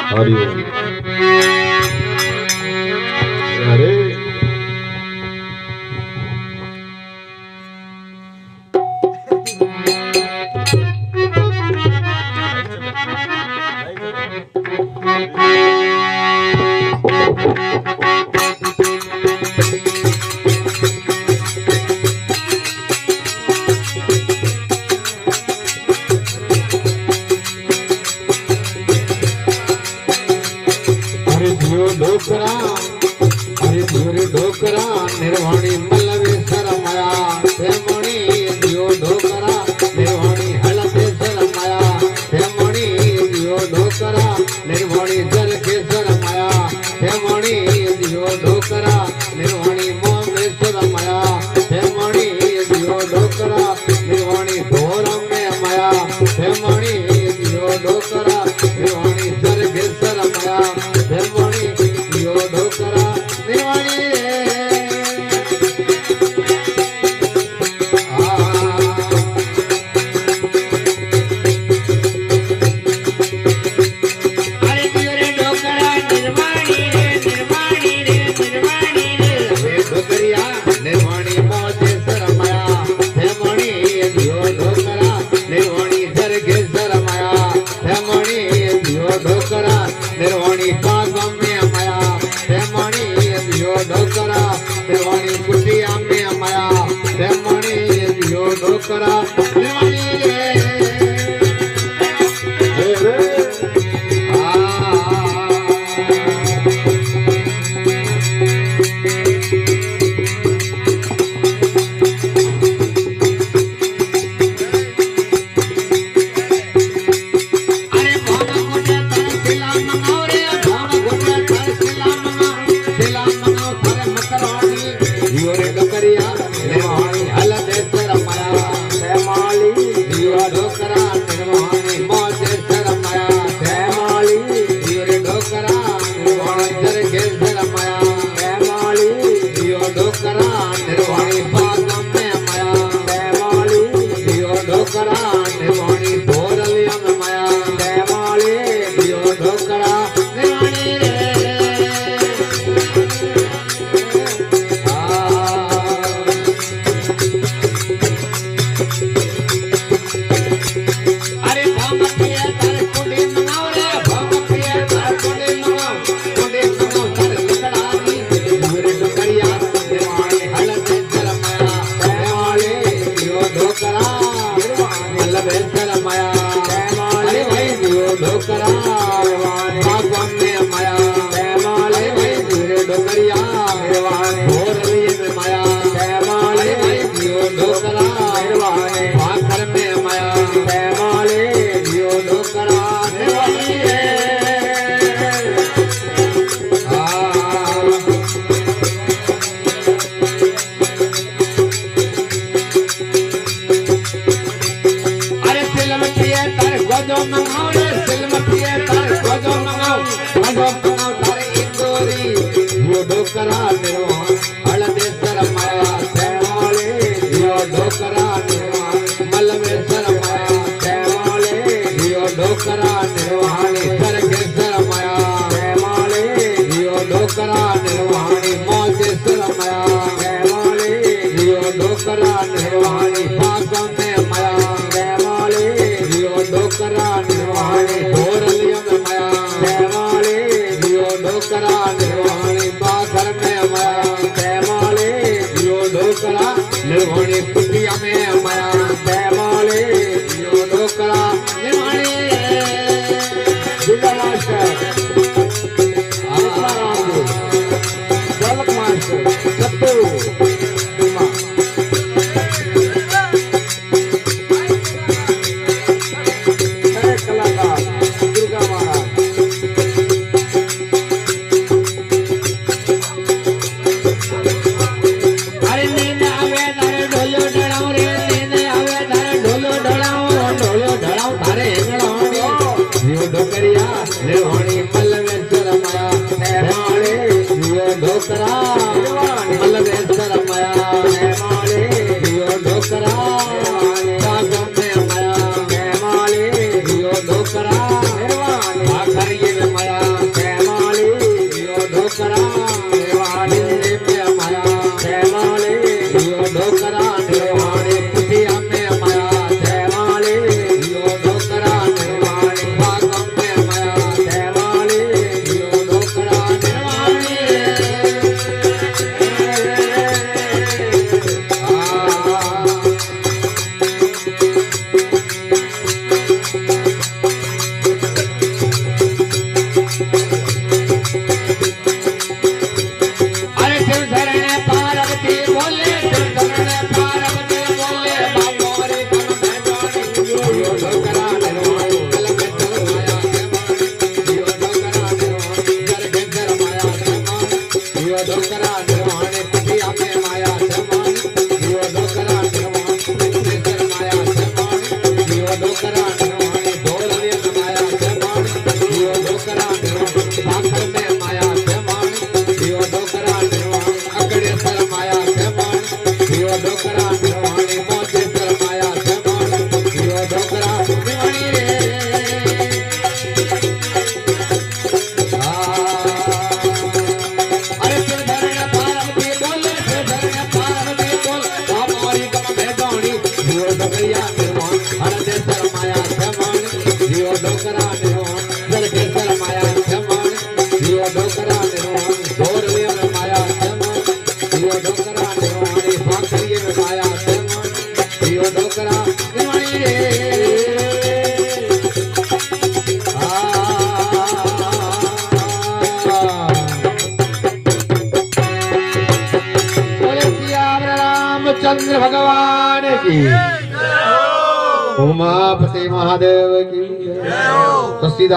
हरिओम। अरे ढोकरा, अरे धीरे ढोकरा निर्वाणी मल्लवे शरमाया तेमणी दियो ढोकरा निर्वाणी हलते शरमाया तेमणी दियो ढोकरा निर्वाणी जल के शरमाया तेमणी दियो ढोकरा निर्वाणी मोह में शरमाया तेमणी दियो ढोकरा निर्वाणी धोरम में माया तेमणी दियो ढोकरा निर्वाणी जल के शरमाया तेमणी दियो ढोकरा निर्वाणी निर्वाणी पागम में माया तेमणी दियो ढोकरा निर्वाणी कुटिया में माया तेमणी दियो ढोकरा निर्वाणी ढोकरा निर्वाण हलदे शरमाया तेमणी दियो ढोकरा निर्वाण मलवे शरमाया तेमणी दियो ढोकरा निर्वाणी सरगे शरमाया तेमणी दियो ढोकरा निर्वाणी मौजे शरमाया तेमणी दियो ढोकरा निर्वाणी पागम में माया तेमणी दियो ढोकरा निर्वाणी धोरलिया में माया तेमणी दियो ढोकरा निर्वाणी पाखर में माया तेमणी दियो ढोकरा निर्वाणी कुटिया में माया तेमणी दियो ढोकरा निर्वाणी जिला मास्टर जलक मास्टर सत्तू निर्वाणी मल्लवे शरमाया तेमणी दियो ढोकरा मल्लवे शरमाया तेमणी दियो ढोकरा पागम में माया तेमणी दियो ढोकरा आखर ये में माया ढोकरा निर्वाण जलखेश्वर माया जमन दियो ढोकरा निर्वाण धोरवे में माया जमन दियो ढोकरा निर्वाणी फाखरिये में माया जमन दियो ढोकरा निर्वाणी रे चंद्र भगवान की उमापति महादेव की जय।